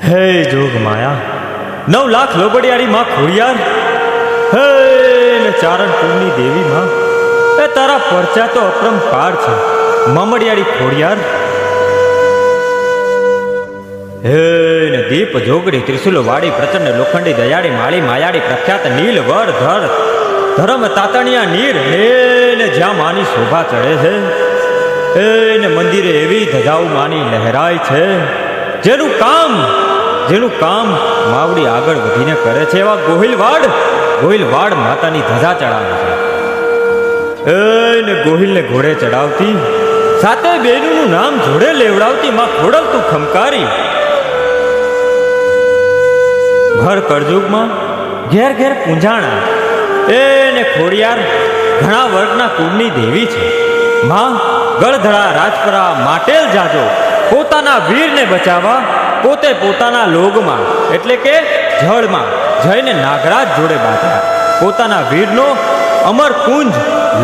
હે જોગ માયા 9 લાખ લોબડિયારી માં ખોડિયાર, હે ને ચારણ કુળની દેવી માં, એ તારા પરચા તો અપરંપાર છે મામડિયારી ખોડિયાર. હે ને દીપ જોગડી ત્રિશુલ વાડી પ્રચંડ લોખંડી દયાળી માળી માયાળી પ્રખ્યાત નીલ વર ધર ધર્મ તાતણિયા નીર, હે ને જ્યાં માની શોભા ચડે છે, હે ને મંદિરે એવી ધજાઓ માની લહેરાય છે, જેનું કામ માવડી આગળ વધીને કરે છે. એવા ગોહિલવાડ માતાની ધજા ચડાવે છે. ને ગોહિલને ઘોડે ચડાવતી, સાતે બેનુનું નામ જોડે લેવડાવતી માં ખોડલ તું ખમકારી. ભર કળજુગમાં ઘેર ઘેર પૂંજાણા, એને ખોડિયાર ઘણા વર્ગના કુળની દેવી છે. માં ગળધડા રાજપરા માટેલ જાજો, પોતાના વીરને બચાવવા પોતે પોતાના લોગમાં એટલે કે જળમાં જઈને નાગરાજ જોડે બાંધ્યા. પોતાના વીરનો અમર કુંજ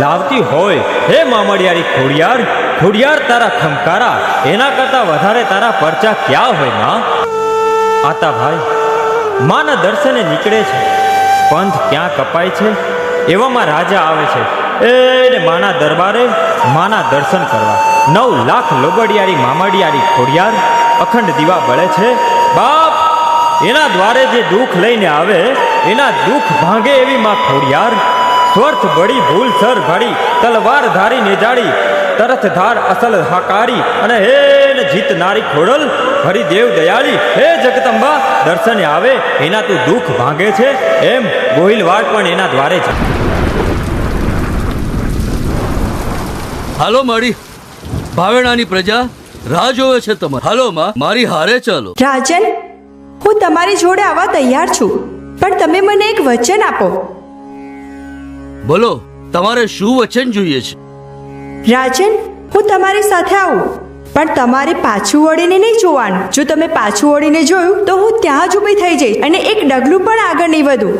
લાવતી હોય. હે મામડિયારી ખોડિયાર તારા ખમકારા એના કરતા વધારે તારા પરચા ક્યાં હોય માં? આતા ભાઈ માના દર્શને નીકળે છે, પંથ ક્યાં કપાય છે એવામાં રાજા આવે છે એને માના દરબારે માના દર્શન કરવા. 9 લાખ લોબડિયારી મામડિયારી ખોડિયાર અખંડ દીવા બળે છે. બાપ એના દ્વારે જે દુઃખ લઈને આવે એના દુઃખ ભાંગે એવી માં ખોડિયાર. સ્વર્થ બળી ભૂલ સર ભાડી તલવાર ધારી નેજાડી તરત ધાર અસલ હાકારી, અને હે ને જીતનારી ખોડલ હરિદેવ દયાળી. હે જગદંબા દર્શને આવે એના તું દુઃખ ભાંગે છે, એમ ગોહિલવાડ પણ એના દ્વારે છે. હાલો મારી ભાવેણાની પ્રજા રાહ જોવે છે તમારે. હાલો માં, મારી હારે ચાલો. રાજન, હું તમારી જોડે આવવા તૈયાર છું, પણ તમે મને એક વચન આપો. બોલો, તમારે શું વચન જોઈએ છે? રાજન, હું તમારી સાથે આવું, પણ તમારે પાછું વળીને નહીં જોવાનું. જો તમે પાછું વળીને જોયું તો હું ત્યાં જ ઊભી થઈ જઈશ અને એક ડગલું પણ આગળ નહીં વધું.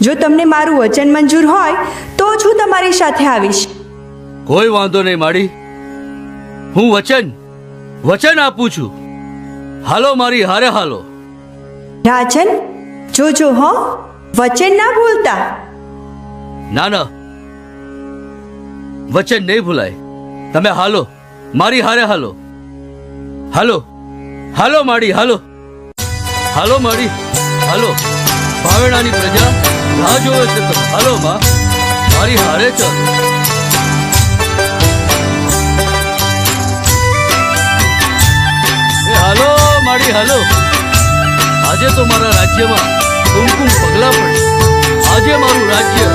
જો તમને મારું વચન મંજૂર હોય તો જ હું તમારી સાથે આવીશ. કોઈ વાંધો નહીં માડી, હું વચન આપું છું. હાલો મારી હારે હાલો. રાજન, જોજો હો, વચન ના ભૂલતા. ના, વચન નહીં ભૂલાય. તમે હાલો મારી હારે હાલો. હાલો માડી, હાલો માડી, હાલો. ભાવેણાની પ્રજા રાહ જોવે છે તમે. હાલો માં, મારી હારે ચાલો. હાલો માડી, હાલો. આજે તો મારા રાજ્યમાં કુમકુમ પગલા પડશે. આજે મારું રાજ્ય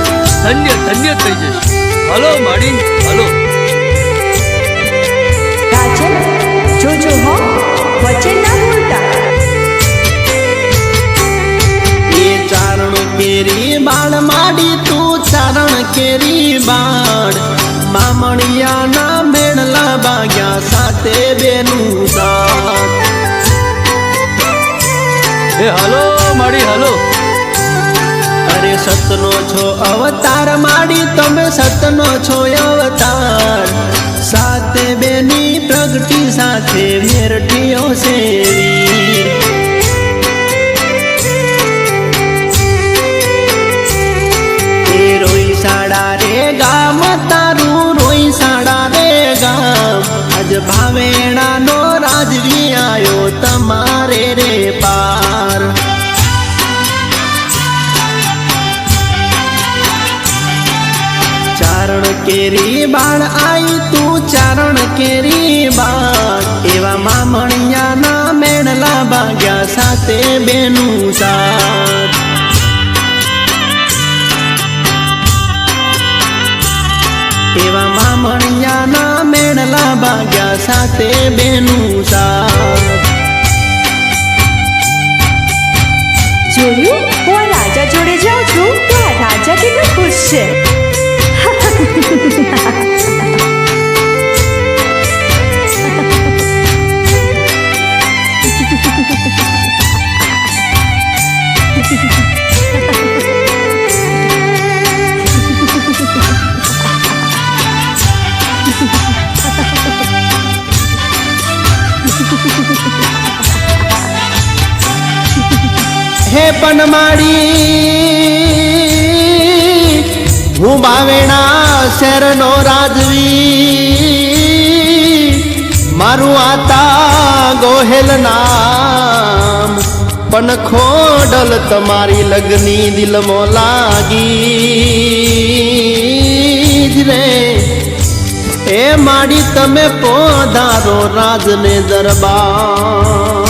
ધન્ય થઈ જશે. હાલો માડી, હાલો. રાજન, જોજો હો, વચન ના ભૂલતા. એ ચારણ કેરી બાળ માડી તું ચારણ કેરી બાળ, મામણિયાના મેળલા બાગ્યા સાથે બેનું સાથ. એ હાલો માડી, હાલો. અરે સતનો છો અવતાર માડી, તમે સતનો છો અવતાર. સાથે બેની પ્રગટી સાથે મેરટીઓ સેવી. એ રોઈ સાડા રે ગામ તારું, રોઈ સાડા રે ગામ. આજ ભાવેણાનો રાજવી આયો તમારે રે પાર. ચારણ કેરી બાળ આઈ તું ચારણ કેરી બાળ, એવા મામણિયાના મેળલા બાગ્યા સાથે બેનું સાથ. એવા મામણિયાના મેળલા બાગ્યા સાથે બેનું સાથ. જોયું, હું આ રાજા જોડે જાઉં છું તો આ રાજા કેટલો ખુશ છે. હે પનમાડી હું બાવેણા શહેરનો રાજવી મારું આતા ગોહેલ નામ પણ ખોડલ તમારી લગની દિલમો લાગી જ રે એ માડી તમે પોધારો રાજને દરબાર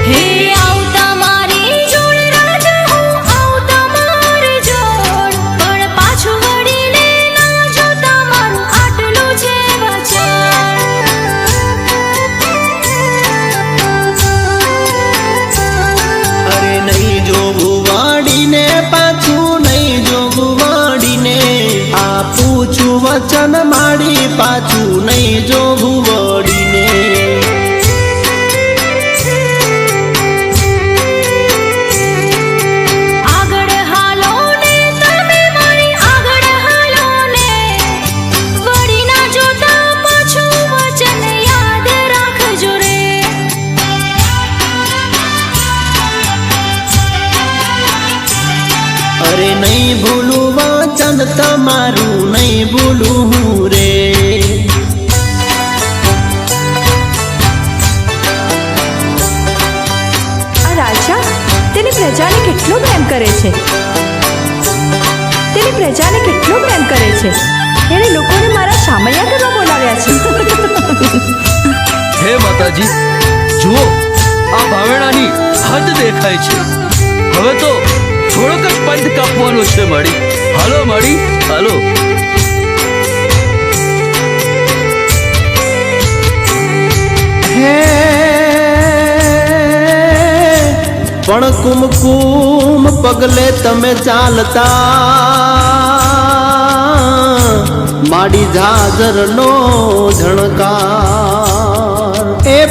હે આવતા મારી જોડ રાજા હું આવતા મારી જોડ પણ પાછું વળીને ના જોતા મારું આટલું છે વચન અરે નહીં જોવું વાડીને પાછું નહીં જોવું વાડીને આ પૂછું વચન માડી પાછું નહીં જોવું વળીને આગળ હાલો ને તમે મારી આગળ હાલો ને વળી ના જોતા પાછું વચન યાદ રાખજો રે અરે નહીં ભૂલું વચન તમારું નહીં ભૂલું હું રે આ રાજા તેની પ્રજાને કેટલો પ્રેમ કરે છે તેની પ્રજાને કેટલો પ્રેમ કરે છે એને લોકોને મારા સામૈયા કરવા બોલાવ્યા છે હે માતાજી જુઓ આ ભાવેણાની હદ દેખાય છે હવે તો થોડોક જ પંથ કાપવાનો છે માડી હાલો માડી હાલો હે પણ કુમકુમ પગલે તમે ચાલતા માડી જાજરનો ઝણકાર એ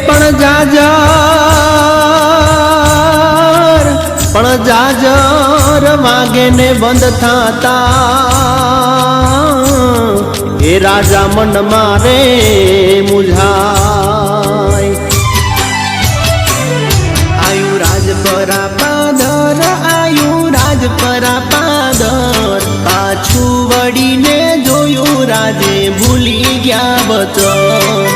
પણ જાજર વાગે ને બંધ થાતા એ રાજા મન મારે મુઝાય આયુ રાજ પરા પાદર આયુ રાજ પરા પાદર પાછું વળીને જોયું રાજે ભૂલી ગયા વચન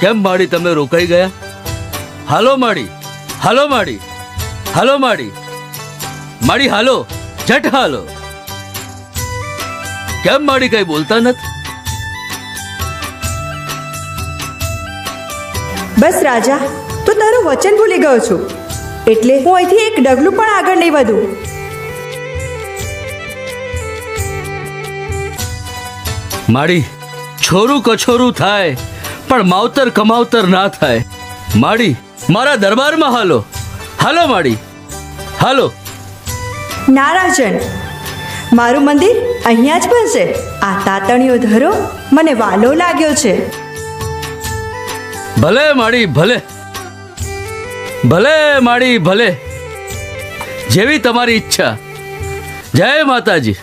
કેમ માડી તમે રોકાઈ ગયા હાલો માડી હાલો માડી હાલો માડી માડી હાલો જટ હાલો કેમ માડી કઈ બોલતા નથી બસ રાજા તું તારું વચન ભૂલી ગયો છું એટલે હું અહીંથી એક ડગલું પણ આગળ નહીં વધું માડી છોરું કછોરું થાય પણ માવતર કમાવતર ના થાય માડી મારા દરબારમાં હાલો હાલો માડી હાલો ના રાજન મારું મંદિર અહીંયા જ બનશે આ તાતણીઓ ધરો મને વાલો લાગ્યો છે ભલે માડી ભલે ભલે માડી ભલે જેવી તમારી ઈચ્છા જય માતાજી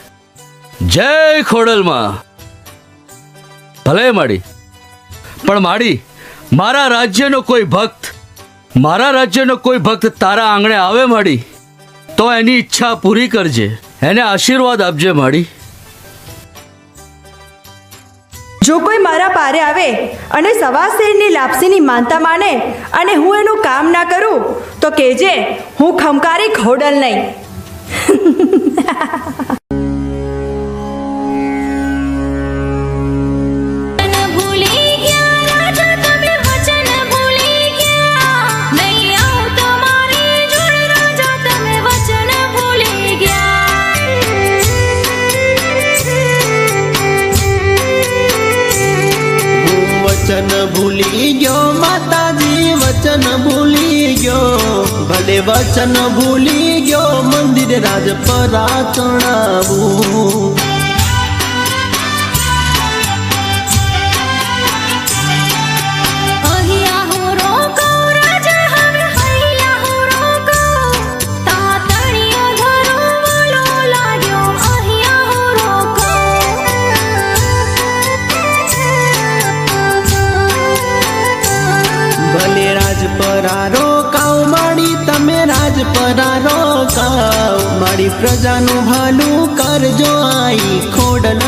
જય ખોડલમાં ભલે માડી પણ માડી મારા રાજ્યનો કોઈ ભક્ત તારા આંગણે આવે માડી તો એની ઈચ્છા પૂરી કરજે એને આશીર્વાદ આપજે માડી જો કોઈ મારા પારે આવે અને સવા શેરની લાપસીની માનતા માને અને હું એનું કામ ના કરું તો કહેજે હું ખમકારી ખોડલ નહીં ભૂલી ગયા રાજા તમે વચન ભૂલી ગયા નહીં આવતો મારી જોડ રાજા તમે વચન ભૂલી વચન ભૂલી ગયો માતાજી વચન ભૂલી ગયો ભલે વચન ભૂલી ગયો મંદિર રાજ પરા ચણાવું અહીંયા હું રોકો રાજા હવે અહીંયા હું રોકો તાતણીઓ ધરો વાલો લાગ્યો અહીંયા હું રોકો પરારો કાવ માડી તમે રાજપરારો કાવ મારી પ્રજાનું ભલું કરજો આઈ ખોડલ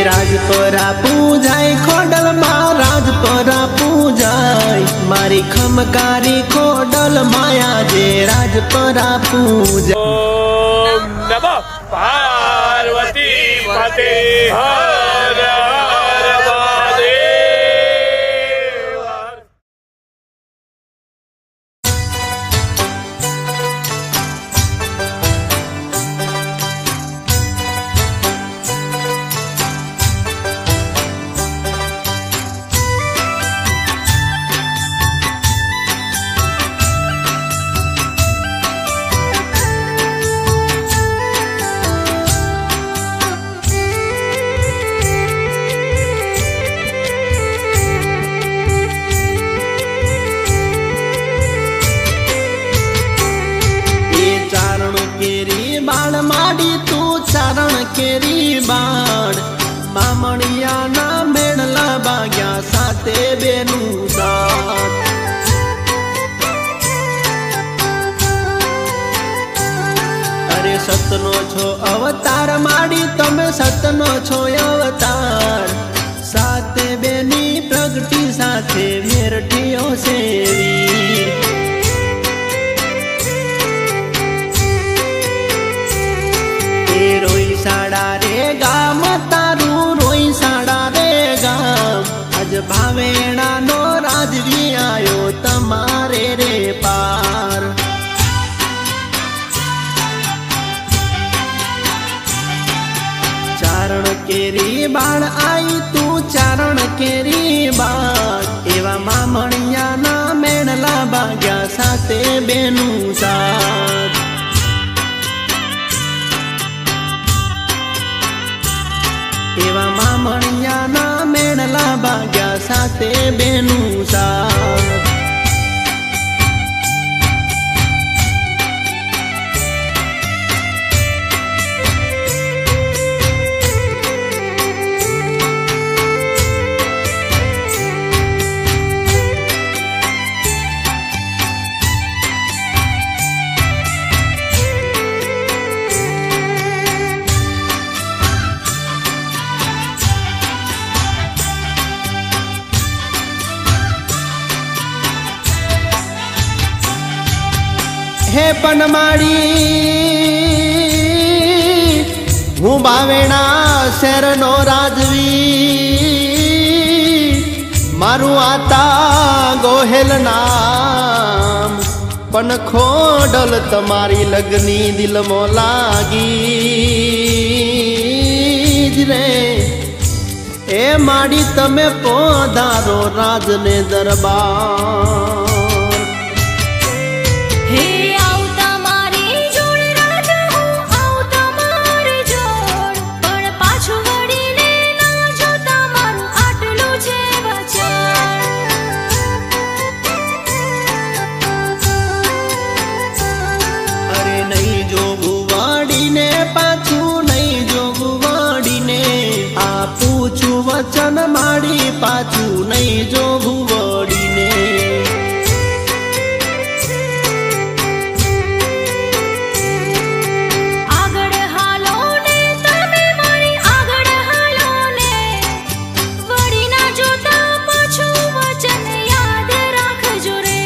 રાજપરા પૂજાય ખોડલ માં રાજપરા પૂજાય મારી ખમકારી ખોડલ માયા જે રાજપરા પૂજા ઓમ નમઃ પાર્વતી પતે હર હર મહાદેવ. કેરી બાણ મામણિયાના મેળલા બાગ્યા સાથે બેનું દાંત અરે સતનો છો અવતાર માડી તમે સતનો છો અવતાર સાથે બેની પ્રગટી સાથે મેરઠીઓ સેવી રોઈ સાડા રે ગામ તારું રોઈ સાડા રે ગામ આજ ભાવેણા નો રાજવી આયો તમારે રે પાર ચારણ કેરી બાળ આઈ તું ચારણ કેરી બાળ એવા મામણિયાના મેળલા બાગ્યા સાથે બેનું સાથ એવા મામણિયાના મેળલા બાગ્યા સાથે બેનું સાથ હે પનમાળી હું બાવેણા શેરનો રાજવી મારું આતા ગોહેલ નામ પણ ખોડલ તમારી લગની દિલમો લાગી જ રે એ માડી તમે પોધારો રાજને દરબાર વચન માડી પાછું નહીં જોવું વળીને આગળ હાલો ને તમે મારી આગળ હાલો ને વળી ના જોતા પાછું વચન યાદ રાખજો રે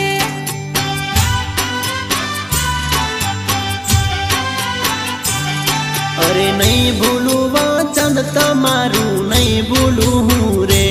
અરે નહીં ભૂલું વચન તમારું નહીં ભૂલું હું રે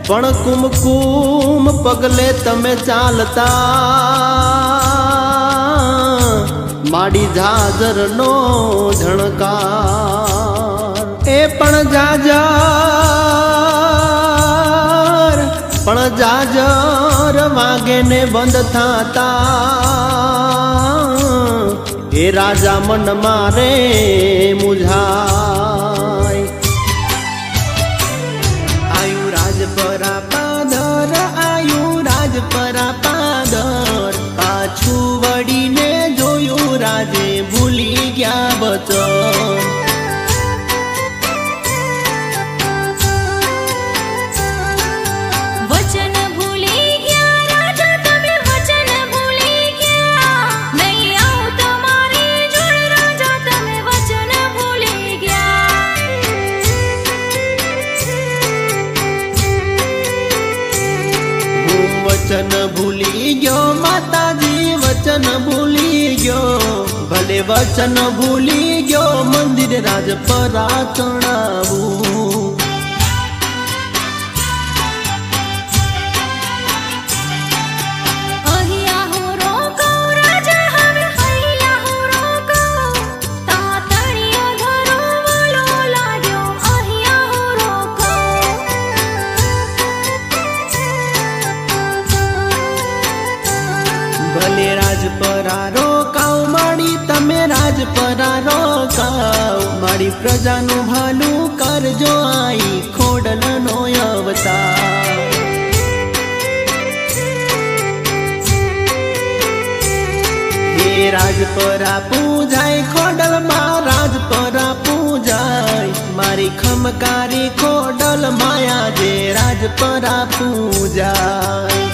પણ કુમકુમ પગલે તમે ચાલતા જાજરનો ઝણકાર એ પણ જાજર વાગે ને બંધ થાતા એ રાજા મન મારે મુઝાય આયુ રાજપરા પાદર આયુ રાજપરા પાદર પાછું વળીને જોયું રાજે ભૂલી ગયા બચન વચન ભૂલી ગયા રાજા તમે વચન ભૂલી ગયા નહીં આવું તમારી જોડે રાજા તમે વચન ભૂલી ગયા હું વચન ભૂલી ગયો માતાજી વચન ભૂલી ગયો ભલે વચન ભૂલી ગયો મંદિર રાજપરા ચણાવું અહીંયા હું રોકાઉં રાજા હવે અહીંયા હું રોકાઉં તાતણીઓ ધરો વાલો લાગ્યો અહીંયા હું રોકાઉં ભલે રાજપરા રોકાવ માડી તમે રાજપરા રોકાવ મારી પ્રજાનું ભાલું કરજો આઈ ખોડલનો અવતાર હે રાજપરા પૂજાય ખોડલમાં રાજપરા પૂજાય મારી ખમકારી ખોડલ માયા જે રાજપરા પૂજાય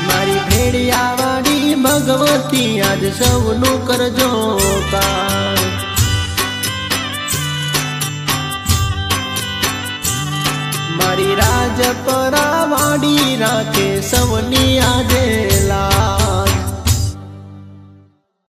મારી ભેડિયાવાળી ભગવતી આજ સૌનું કરજો કામ મારી રાજપરા વાડી રાખે સૌની આજે લા